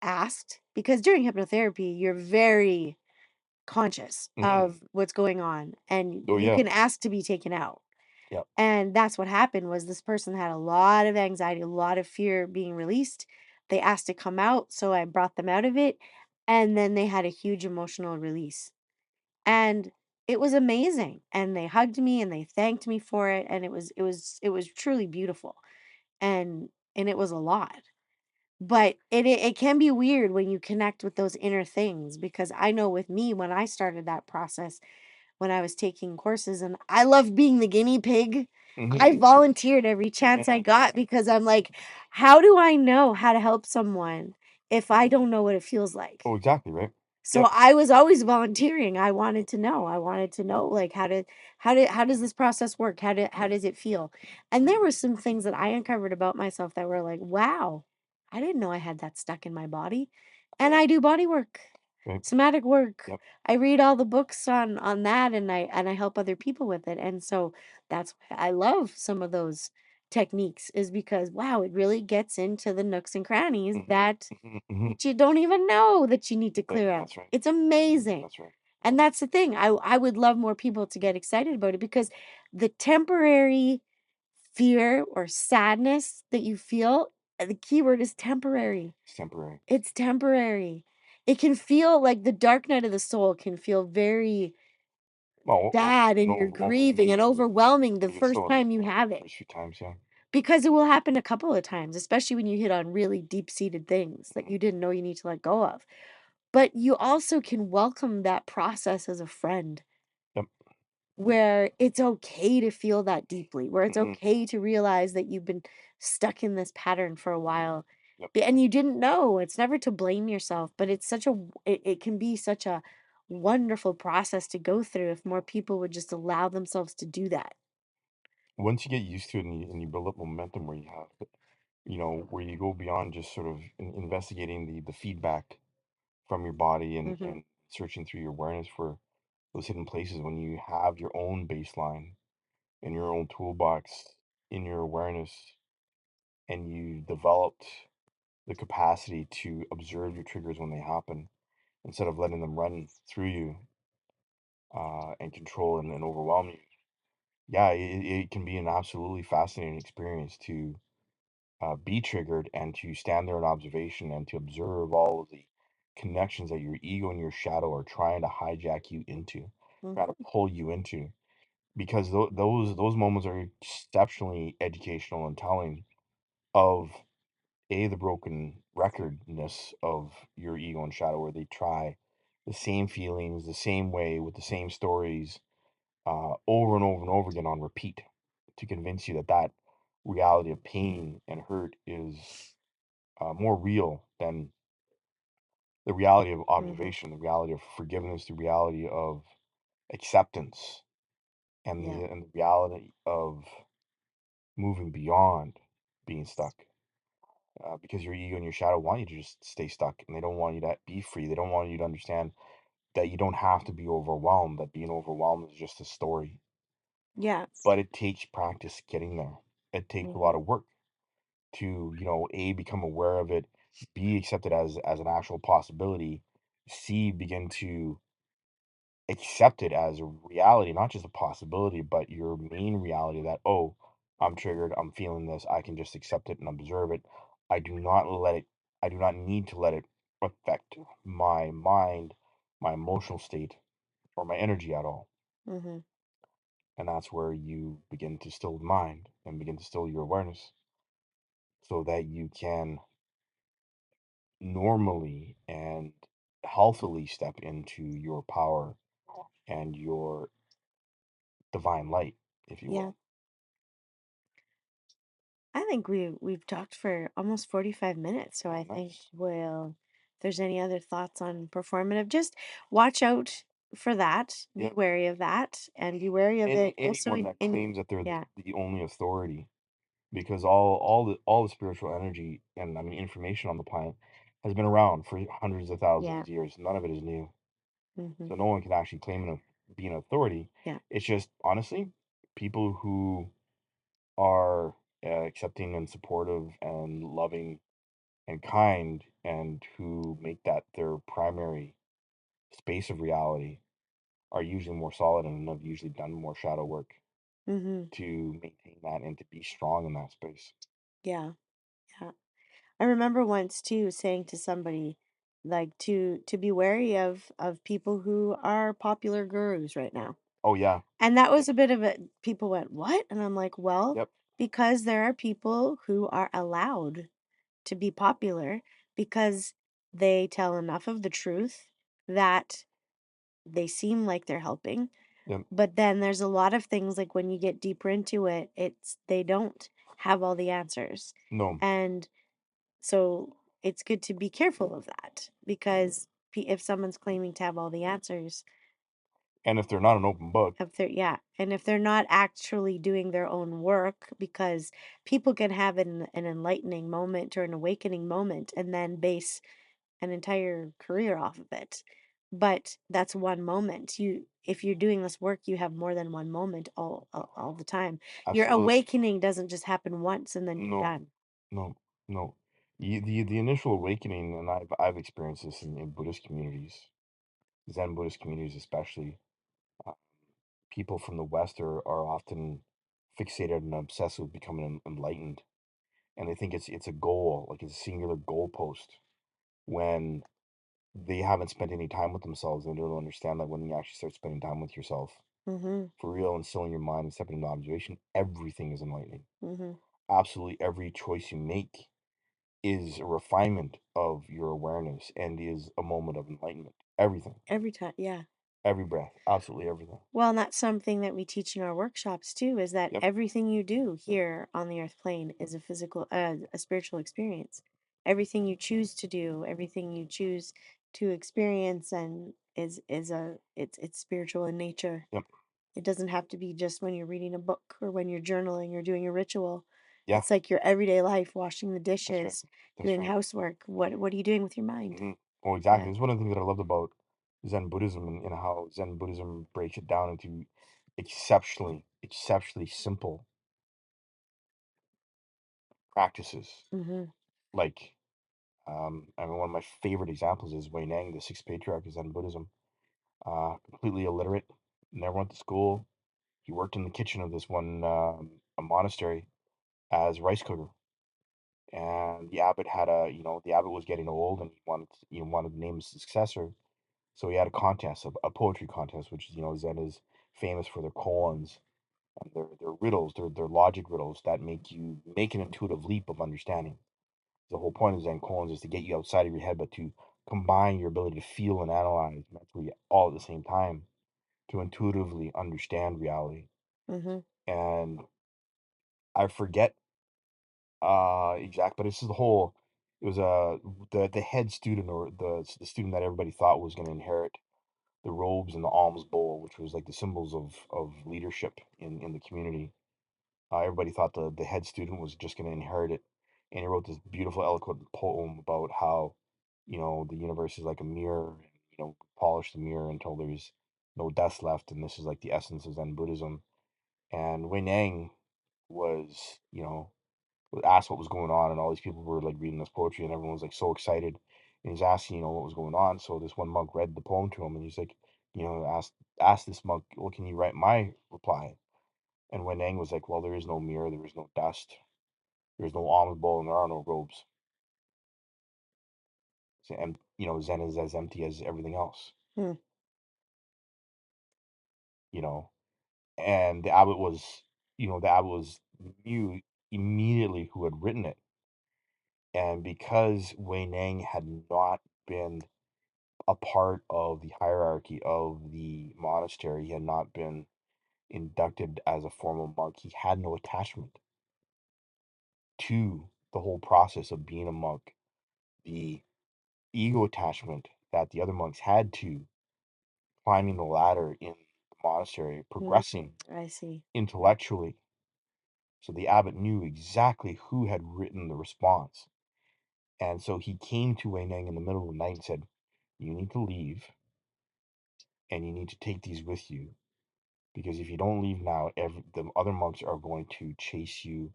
asked, because during hypnotherapy, you're very conscious
Hmm.
of what's going on and
Oh
you
yeah,
can ask to be taken out.
yep.
And that's what happened was this person had a lot of anxiety, a lot of fear being released. They asked to come out, so I brought them out of it. And then they had a huge emotional release. And it was amazing, and they hugged me and they thanked me for it, and it was truly beautiful, and it was a lot. But it can be weird when you connect with those inner things, because I know with me, when I started that process, when I was taking courses, and I love being the guinea pig, I volunteered every chance I
Yeah.
got because I'm like, how do I know how to help someone if I don't know what it feels like?
Oh, exactly, right?
So
Yep.
I was always volunteering. I wanted to know. I wanted to know like how does this process work? How does it feel? And there were some things that I uncovered about myself that were like, wow, I didn't know I had that stuck in my body. And I do body work,
Right.
somatic work.
Yep.
I read all the books on that and I help other people with it. And so that's why I love some of those techniques is because wow, it really gets into the nooks and crannies
Mhm.
that
Mhm. Mhm.
you don't even know that you need to
Right.
clear out.
That's right.
It's amazing.
That's right.
And that's the thing. I would love more people to get excited about it because the temporary fear or sadness that you feel, the key word is temporary.
It's temporary.
It's temporary. It can feel like the dark night of the soul can feel very
Well,
bad and
no,
you're
overwhelming.
grieving and overwhelming the
You get
first
so
time you have it
first few times, yeah.
because it will happen a couple of times, especially when you hit on really deep seated things that
Mhm.
you didn't know you need to let go of. But you also can welcome that process as a friend
Yep.
where it's okay to feel that deeply, where it's
Mhm.
okay to realize that you've been stuck in this pattern for a while
Yep.
and you didn't know. It's never to blame yourself, but it's it can be such a wonderful process to go through if more people would just allow themselves to do that.
Once you get used to it and you build up momentum where you have, where you go beyond just sort of investigating the feedback from your body
Hmm.
and searching through your awareness for those hidden places when you have your own baseline and your own toolbox in your awareness and you developed the capacity to observe your triggers when they happen instead of letting them run through you and control and overwhelm you. Yeah, it can be an absolutely fascinating experience to be triggered and to stand there in observation and to observe all of the connections that your ego and your shadow are trying to hijack you into, try to
Hmm.
pull you into. Because those moments are exceptionally educational and telling of the broken recordness of your ego and shadow, where they try the same feelings, the same way, with the same stories, over and over and over again on repeat, to convince you that that reality of pain and hurt is more real than the reality of
Hmm.
observation, the reality of forgiveness, the reality of acceptance, and
Yeah.
the reality of moving beyond being stuck. Because your ego and your shadow want you to just stay stuck, and they don't want you to be free. They don't want you to understand that you don't have to be overwhelmed. That being overwhelmed is just a story.
Yeah.
But it takes practice getting there. It takes a lot
Hmm.
of work to, become aware of it, b, accept it as an actual possibility, c, begin to accept it as a reality, not just a possibility, but your main reality, that, oh, I'm triggered, I'm feeling this, I can just accept it and observe it. I do not let it, I do not need to let it affect my mind, my emotional state, or my energy at all.
Hmm.
And that's where you begin to still the mind and begin to still your awareness so that you can normally and healthily step into your power and your divine light, if you
Yeah.
will.
I think we've talked for almost 45 minutes, so
Oh,
I think
nice.
if there's any other thoughts on performative, just watch out for that. Be
Yeah.
wary of that and be wary of it also
Anyone that
in
claims that they're
yeah.
the only authority, because all the spiritual energy and, I mean, information on the planet has been around for hundreds of thousands
Yeah.
of years. None of it is new.
Hmm.
So no one can actually claim be an authority.
Yeah.
It's just, honestly, people who are accepting and supportive and loving and kind, and who make that their primary space of reality, are usually more solid and have usually done more shadow work
Hmm.
to maintain that and to be strong in that space.
Yeah. Yeah. I remember once too saying to somebody like to be wary of people who are popular gurus right now.
Oh yeah.
And that
Yep.
was a bit of a people went, "What?" And I'm like, "Well,
Yep.
because there are people who are allowed to be popular because they tell enough of the truth that they seem like they're helping,
Yep.
But then there's a lot of things like when you get deeper into it, they don't have all the answers.
No.
And so it's good to be careful of that because if someone's claiming to have all the answers,
And if they're not an open book,
if they're yeah, and if they're not actually doing their own work, because people can have an enlightening moment or an awakening moment and then base an entire career off of it. But that's one moment. If you're doing this work, you have more than one moment all the time. Your
absolutely.
awakening doesn't just happen once and then you're
No,
done.
no, no. The initial awakening, and I've experienced this in Buddhist communities, Zen Buddhist communities especially. Uh, People from the West are often fixated and obsessed with becoming enlightened, and they think it's a goal, like it's a singular goalpost. When they haven't spent any time with themselves, and they don't understand that when you actually start spending time with yourself,
Mm-hmm.
for real, and stilling your mind and stepping into observation, everything is enlightening.
Mm-hmm.
Absolutely every choice you make is a refinement of your awareness and is a moment of enlightenment. Everything,
Every time, yeah.
every breath, absolutely everything.
Well, and that's something that we teach in our workshops too, is that
Yep,
everything you do here on the earth plane is a spiritual experience. Everything you choose to do, everything you choose to experience, and it's spiritual in nature.
yep,
It doesn't have to be just when you're reading a book or when you're journaling or doing a ritual.
yeah,
It's like your everyday life, washing the
that's right,
dishes,
that's
doing
right.
housework. What are you doing with your mind?
Oh, exactly.
Yeah.
It's one of the things that I loved about Zen Buddhism, and how Zen Buddhism breaks it down into exceptionally simple practices.
Mm-hmm.
Like, I mean, one of my favorite examples is Wei Nang, the sixth patriarch of Zen Buddhism. Completely illiterate, never went to school. He worked in the kitchen of this one a monastery as rice cooker. And the abbot had the abbot was getting old, and he wanted to name his successor. So he had a contest, a poetry contest, which is, Zen is famous for their koans and their riddles, their logic riddles that make you make an intuitive leap of understanding. The whole point of Zen koans is to get you outside of your head, but to combine your ability to feel and analyze mentally all at the same time to intuitively understand reality.
Mm-hmm.
And I forget exact, but this is the whole. It was the head student, or the student that everybody thought was going to inherit the robes and the alms bowl, which was like the symbols of leadership in the community. Everybody thought the head student was just going to inherit it, and he wrote this beautiful, eloquent poem about how, the universe is like a mirror, and, polish the mirror until there's no dust left, and this is like the essence of Zen Buddhism. And Wei Nang was, was asked what was going on, and all these people were like reading this poetry, and everyone was like so excited. And he's asking, what was going on. So this one monk read the poem to him, and he's like, asked this monk, well, can you write my reply? And Wen Nang was like, well, there is no mirror, there is no dust, there is no almond bowl, and there are no robes. So, and Zen is as empty as everything else.
Hmm.
You know, and the abbot was knew immediately who had written it, and because Wei Nang had not been a part of the hierarchy of the monastery, he had not been inducted as a formal monk, he had no attachment to the whole process of being a monk. The ego attachment that the other monks had to climbing the ladder in the monastery,
Mm,
progressing
I see.
intellectually. So the abbot knew exactly who had written the response. And so he came to Wei Nang in the middle of the night and said, you need to leave, and you need to take these with you, because if you don't leave now, the other monks are going to chase you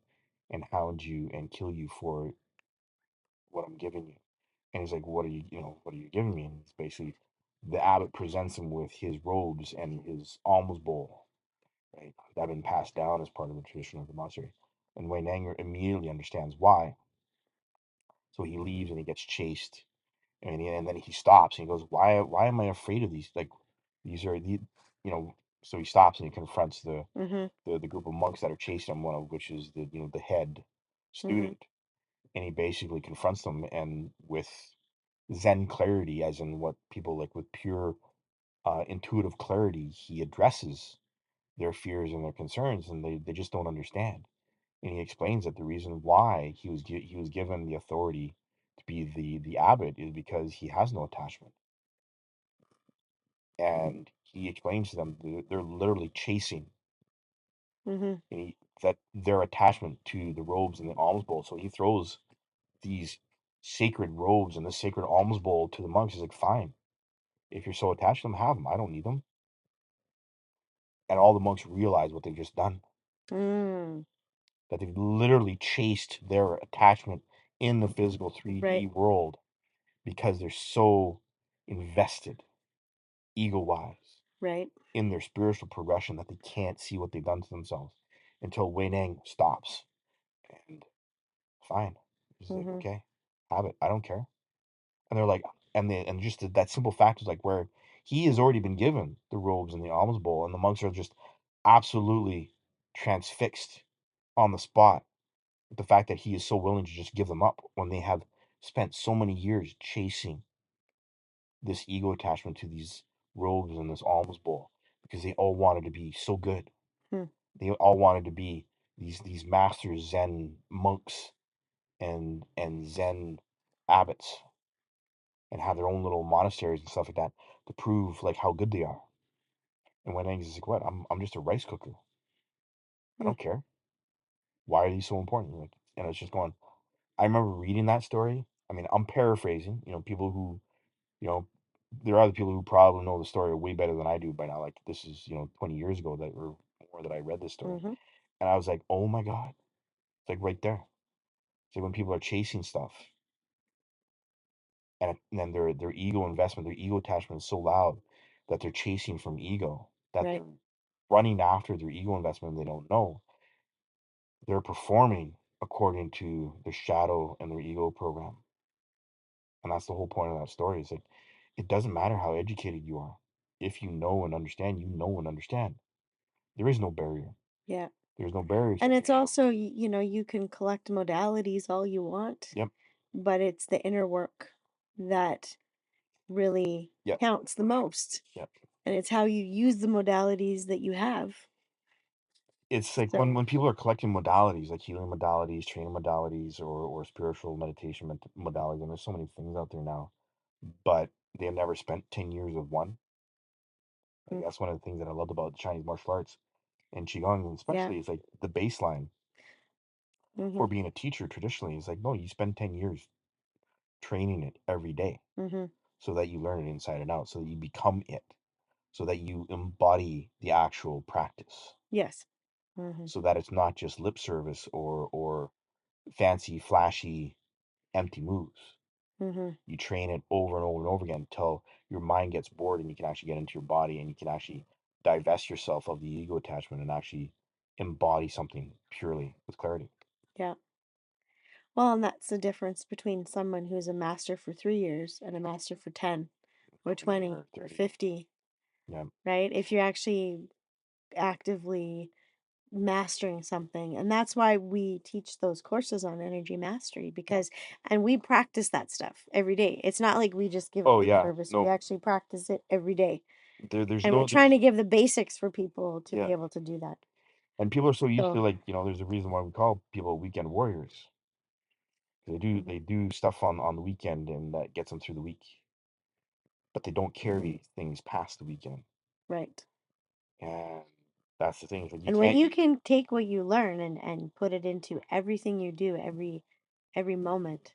and hound you and kill you for what I'm giving you. And he's like, what are you giving me? And it's basically the abbot presents him with his robes and his alms bowl, right? That have been passed down as part of the tradition of the monastery. And Wei Nang immediately understands why. So he leaves and he gets chased. And then he stops and he goes, why am I afraid of these? Like, these are you know, so he stops and he confronts
Mm-hmm.
the group of monks that are chasing him, one of which is the head
Mm-hmm.
student. And he basically confronts them, and with Zen clarity, as in what people like with pure intuitive clarity, he addresses their fears and their concerns, and they just don't understand. And he explains that the reason why he was given the authority to be the abbot is because he has no attachment. And he explains to them they're literally chasing
Mm-hmm.
that their attachment to the robes and the alms bowl. So he throws these sacred robes and the sacred alms bowl to the monks. He's like, fine, if you're so attached to them, have them. I don't need them. And all the monks realize what they've just done,
Mm.
that they've literally chased their attachment in the physical 3D
Right.
world because they're so invested, ego wise,
Right.
in their spiritual progression that they can't see what they've done to themselves until Wei Nang stops. And fine. He's like,
Mm-hmm.
okay, have it. I don't care. And they're like, and just that simple fact is like where he has already been given the robes and the alms bowl, and the monks are just absolutely transfixed on the spot with the fact that he is so willing to just give them up when they have spent so many years chasing this ego attachment to these robes and this alms bowl because they all wanted to be so good.
Hmm.
They all wanted to be these master Zen monks and Zen abbots and have their own little monasteries and stuff like that to prove like how good they are. And when Angus is like, what? I'm just a rice cooker. I
Hmm.
don't care. Why are these so important? Like, and it's just going. I remember reading that story. I mean, I'm paraphrasing. People who, you know, there are other people who probably know the story way better than I do by now. Like this is, 20 years ago that or more that I read this story,
Mm-hmm.
and I was like, oh my god, it's like right there. It's like when people are chasing stuff, and then their ego investment, their ego attachment is so loud that they're chasing from ego, that
Right.
they're running after their ego investment. They don't know they're performing according to their shadow and their ego program, and that's the whole point of that story. It's like it doesn't matter how educated you are, if you know and understand, you know and understand. There is no barrier.
Yeah.
There's no barriers to
And it's
understanding.
also, you can collect modalities all you want,
Yep.
but it's the inner work that really
Yep.
counts the most.
Yep.
And it's how you use the modalities that you have.
It's like when
So,
when people are collecting modalities, like healing modalities, training modalities, or spiritual meditation modalities, and there's so many things out there now, but they've never spent 10 years of one. Like
mm,
that's one of the things that I loved about Chinese martial arts and Qigong,
yeah.
especially, is like the baseline
Mm-hmm.
for being a teacher traditionally is like, no, you spend 10 years training it every day
Mm-hmm.
so that you learn it inside and out, so that you become it, so that you embody the actual practice,
Yes. Mm-hmm.
so that it's not just lip service or fancy, flashy, empty moves.
Mm-hmm.
You train it over and over and over again until your mind gets bored and you can actually get into your body and you can actually divest yourself of the ego attachment and actually embody something purely with clarity.
Yeah. Well, and that's the difference between someone who's a master for 3 years and a master for 10 or
20
20
or
or
30.
50,
Yeah.
right? If you're actually actively mastering something. And that's why we teach those courses on energy mastery
Yeah.
and we practice that stuff every day. It's not like we just give
Oh
lip
yeah.
service. We
No.
actually practice it every day.
There's
And we're
no
trying
there's
to give the basics for people to
yeah.
be able to do that.
And people are so used to,
So,
like, there's a reason why we call people weekend warriors. They do
mhm,
they do stuff on the weekend and that gets them through the week, but they don't carry things past the weekend.
right.
And that's the thing. It's like you
And when
can't.
you can take what you learn and put it into everything you do, every moment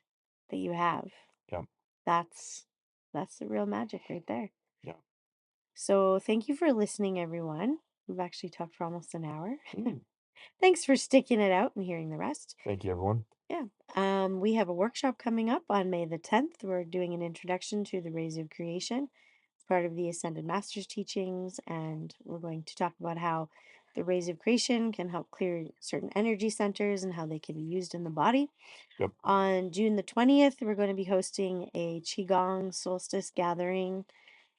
that you have,
Yeah.
that's that's the real magic right there.
Yeah.
So thank you for listening, everyone. We've actually talked for almost an hour.
Mm.
Thanks for sticking it out and hearing the rest.
Thank you, everyone.
Yeah. We have a workshop coming up on May the 10th. We're doing an introduction to the Rays of Creation. It's part of the Ascended Masters teachings, and we're going to talk about how the Rays of Creation can help clear certain energy centers and how they can be used in the body.
Yep.
On June the 20th, we're going to be hosting a Qigong solstice gathering.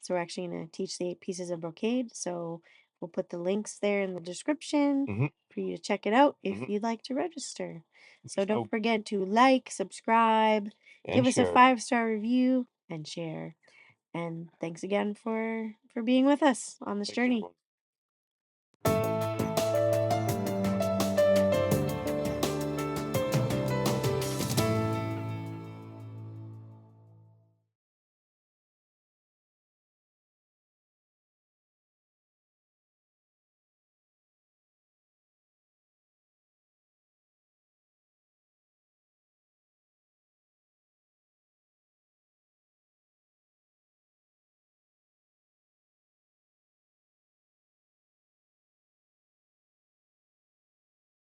So we're actually going to teach the 8 pieces of brocade. So we'll put the links there in the description
Mm-hmm.
for you to check it out if
Mm-hmm.
you'd like to register. So don't
So
forget to like, subscribe,
and
give us a
share.
5-star review, and share. And thanks again for being with us on this
Thanks, everyone.
journey.